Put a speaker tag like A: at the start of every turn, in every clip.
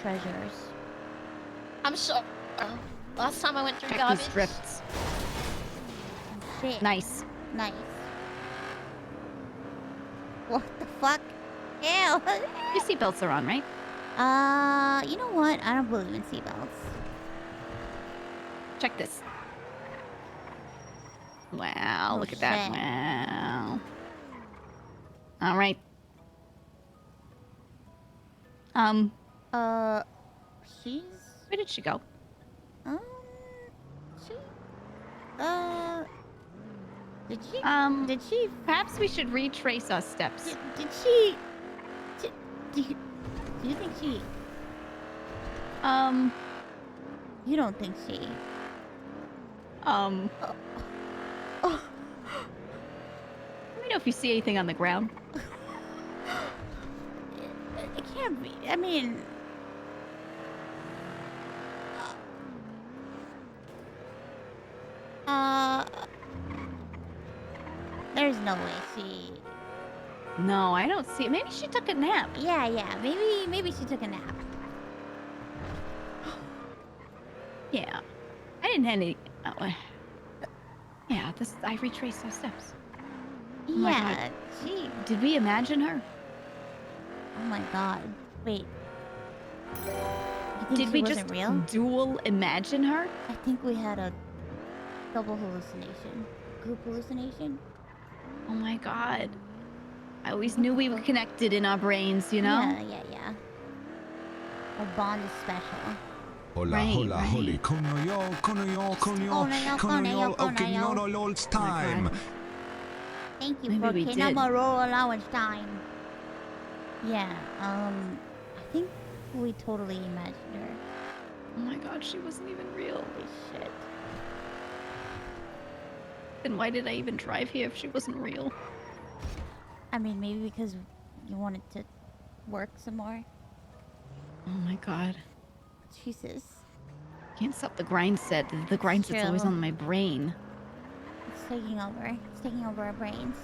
A: treasures.
B: I'm sure. Last time I went through
C: Check
B: garbage.
C: these drifts.
A: Shit.
C: Nice.
A: Nice. What the fuck? Ew.
C: Your seatbelts are on, right?
A: You know what? I don't believe in seatbelts.
C: Check this. Wow,
A: Oh,
C: look at that.
A: shit.
C: Wow. All right.
A: She's...
C: Where did she go?
A: She... Did she...
C: Did she... Perhaps we should retrace our steps.
A: Did she... Do you think she... You don't think she...
C: Let me know if you see anything on the ground.
A: It can't be. I mean... There's no way she...
C: No, I don't see it. Maybe she took a nap.
A: Yeah. Maybe she took a nap.
C: Yeah. I didn't have any... yeah, I retraced our steps. Oh my
A: Yeah,
C: God.
A: she...
C: Did we imagine her?
A: Oh my god. Wait. You think
C: Did
A: she
C: we
A: wasn't
C: just
A: real?
C: dual imagine her?
A: I think we had a double hallucination. Group hallucination?
C: Oh my God. I always knew we were connected in our brains, you know?
A: Yeah. Our bond is special.
D: Hola,
C: Right,
D: hola,
C: right.
D: holy, okay, no, it's time.
A: Thank you
C: Maybe
A: for
C: we did.
A: Kinamaro allowance time. Yeah, I think we totally imagined her.
C: Oh my God, she wasn't even real.
A: Holy shit.
C: Then why did I even drive here if she wasn't real?
A: I mean, maybe because you wanted to work some more.
C: Oh my God.
A: Jesus.
C: Can't stop the grind set. The grind set's always
A: True.
C: on my brain.
A: It's taking over. It's taking over our brains.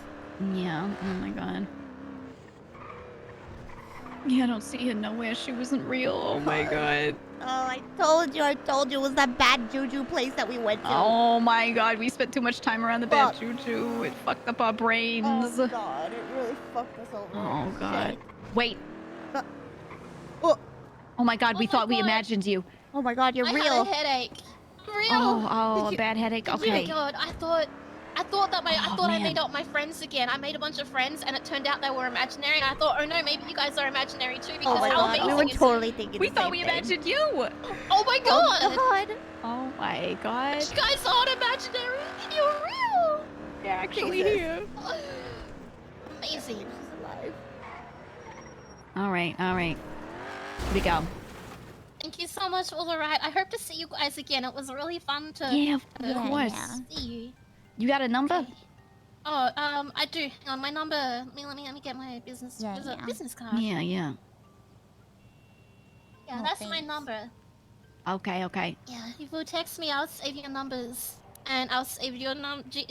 C: Yeah, oh my God. Yeah, I don't see her nowhere. She wasn't real. Oh my God.
A: Oh, I told you it was that bad juju place that we went to.
C: Oh my God, we spent too much time around the bed,
A: Fuck.
C: Juju. It fucked up our brains.
A: Oh god, it really fucked us over.
C: Oh God.
A: Shit.
C: Wait.
A: Oh.
C: Oh my God,
B: Oh
C: we
B: my
C: thought we
B: God.
C: imagined you.
A: Oh my god, you're
B: I
A: real.
B: had a headache. Real.
C: Oh,
A: Did
C: a bad headache.
B: Oh
C: Okay.
B: my God, I thought that I
C: Man.
B: made up my friends again. I made a bunch of friends, and it turned out they were imaginary. And I thought, oh no, maybe you guys are imaginary too,
A: Oh
B: because
A: my
B: how
A: god,
B: amazing
A: we were
B: is
A: totally thinking
C: We
A: the
C: thought
A: same
C: we
A: thing.
C: imagined you.
B: Oh my God!
A: Oh god.
C: Oh my God.
B: You guys aren't imaginary. You're real.
C: You're actually
A: Jesus.
C: here.
B: Amazing.
A: She's alive.
C: All right. Here we go.
B: Thank you so much for all the ride. I hope to see you guys again. It was really fun to
C: Yeah, of
A: Yeah,
C: course.
A: yeah.
B: see you.
C: You got a number?
B: Okay. Oh, I do. Hang on, my number. Let me get my business.
A: Yeah,
B: There's a
A: yeah.
B: business card.
C: Yeah.
B: Yeah,
A: Oh,
B: that's my
A: thanks.
B: number.
C: Okay.
B: Yeah, if you text me, I'll save your numbers, and I'll save your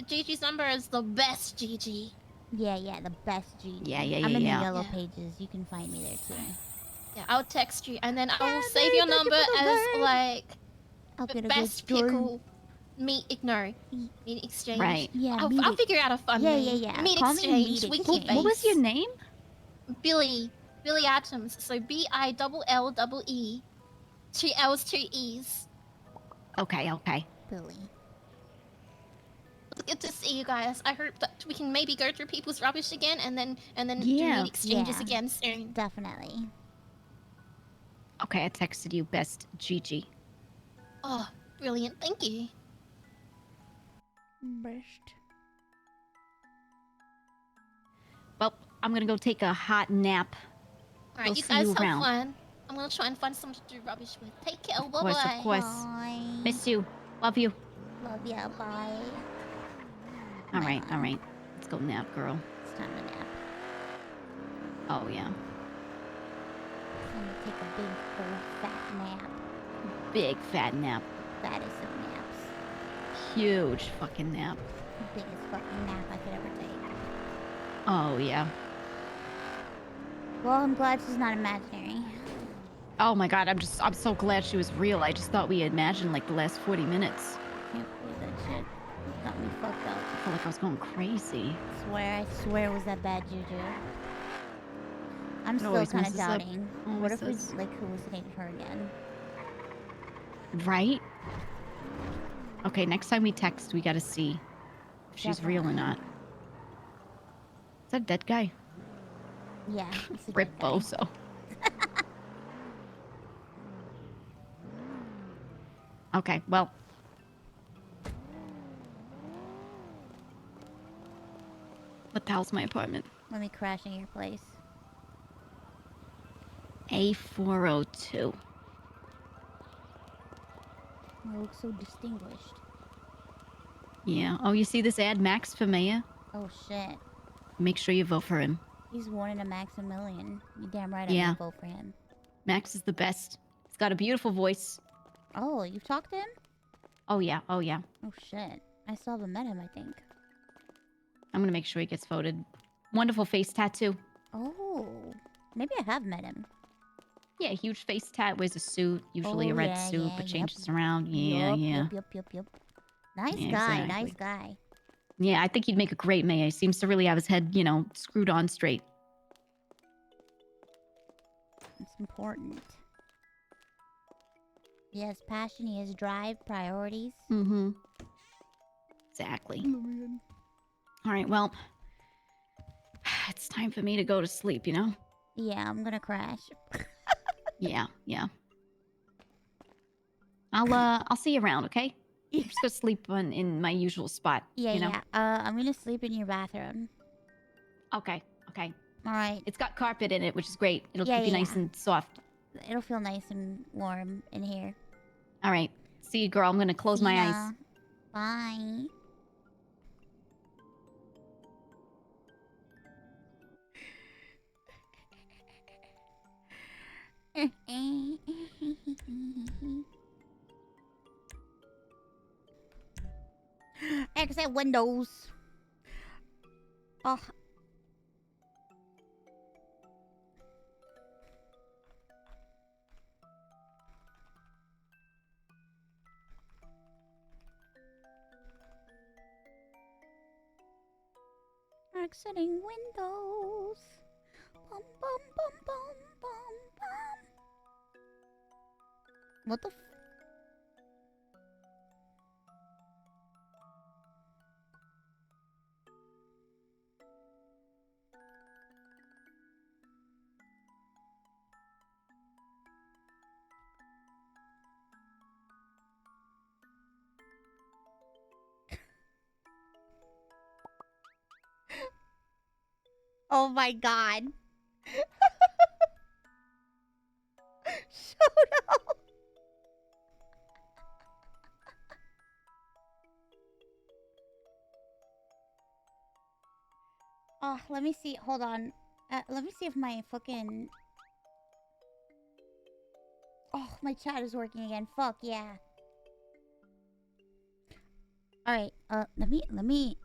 B: Gigi's number as the best Gigi.
A: Yeah, the best G.
C: Yeah.
A: I'm in the yellow
B: Yeah.
A: pages. You can find me there too.
B: Yeah, I'll text you, and then I will
A: Yeah,
B: save your
A: thank you
B: number
A: for the
B: as
A: ride.
B: like
A: I'll
B: the
A: get a
B: best
A: good story.
B: pickle meat exchange.
C: Right.
A: Yeah,
B: I'll figure out a fun
A: Yeah,
B: name.
A: yeah.
B: Meat
A: Call me
B: exchange.
A: Meat
B: Winky
A: Exchange.
B: face.
C: What was your name?
B: Billy Atoms. So BILLEE. 2 L's, 2 E's.
C: Okay.
A: Billy.
B: It's good to see you guys. I hope that we can maybe go through people's rubbish again, and then do
C: Yeah.
B: meat exchanges
A: Yeah.
B: again soon.
A: Definitely.
C: Okay, I texted you best Gigi.
B: Oh, brilliant! Thank you.
A: Best.
C: Well, I'm gonna go take a hot nap.
B: All right,
C: We'll
B: you
C: see
B: guys
C: you
B: have
C: around.
B: fun. I'm gonna try and find someone to do rubbish with. Take care. Bye
C: course, of
B: bye.
C: course.
A: Bye.
C: Miss you. Love you.
A: Love ya. Bye.
C: All right. Let's go nap, girl.
A: It's time to nap.
C: Oh yeah.
A: I'm gonna take a big old fat nap.
C: Big fat nap.
A: Fattest of naps.
C: Huge fucking nap.
A: The biggest fucking nap I could ever take.
C: Oh yeah.
A: Well, I'm glad she's not imaginary.
C: Oh my god, I'm so glad she was real. I just thought we imagined like the last 40 minutes.
A: Can't believe that shit. Got me fucked up.
C: I felt like I was going crazy.
A: I swear it was that bad juju. I'm
C: It
A: still
C: always
A: kind of
C: messes up.
A: doubting.
C: Always
A: What if we
C: does.
A: like hallucinated her again?
C: Right? Okay, next time we text, we gotta see if she's real or not. Is that a dead guy?
A: Yeah, it's a
C: Rip
A: dead guy.
C: Boso. Okay, well. What the hell's my apartment?
A: Let me crash in your place.
C: A402.
A: You look so distinguished.
C: Yeah. Oh, you see this ad, Max for mayor?
A: Oh shit.
C: Make sure you vote for him.
A: He's one in a Maximilian. You damn right I'm
C: Yeah.
A: gonna vote for him.
C: Max is the best. He's got a beautiful voice.
A: Oh, you've talked to him?
C: Oh, yeah. Oh, yeah.
A: Oh shit. I still haven't met him, I think.
C: I'm gonna make sure he gets voted. Wonderful face tattoo.
A: Oh. Maybe I have met him.
C: Yeah, huge face tat, wears a suit, usually a
A: Oh,
C: red
A: yeah,
C: suit,
A: yeah,
C: but
A: yep.
C: changes around. Yeah, yeah.
A: Yep. Nice
C: Yeah,
A: guy,
C: exactly.
A: nice guy.
C: Yeah, I think he'd make a great mayor. He seems to really have his head, screwed on straight.
A: It's important. He has passion, he has drive, priorities.
C: Mm-hmm. Exactly. All right, well, it's time for me to go to sleep,
A: Yeah, I'm gonna crash.
C: Yeah. I'll see you around, okay?
A: Yeah.
C: Just go sleep in my usual spot.
A: Yeah. I'm gonna sleep in your bathroom.
C: Okay.
A: Alright.
C: It's got carpet in it, which is great. It'll
A: Yeah,
C: keep you
A: yeah,
C: nice
A: yeah.
C: and soft.
A: It'll feel nice and warm in here.
C: All right. See you, girl. I'm gonna close
A: See
C: my
A: ya.
C: eyes.
A: Bye. Exit windows. Oh. Exiting windows. Bum bum bum bum bum bum. What the Oh my god. Shut up. Oh, let me see. Hold on. Let me see if my fucking... Oh, my chat is working again. Fuck, yeah. Alright, let me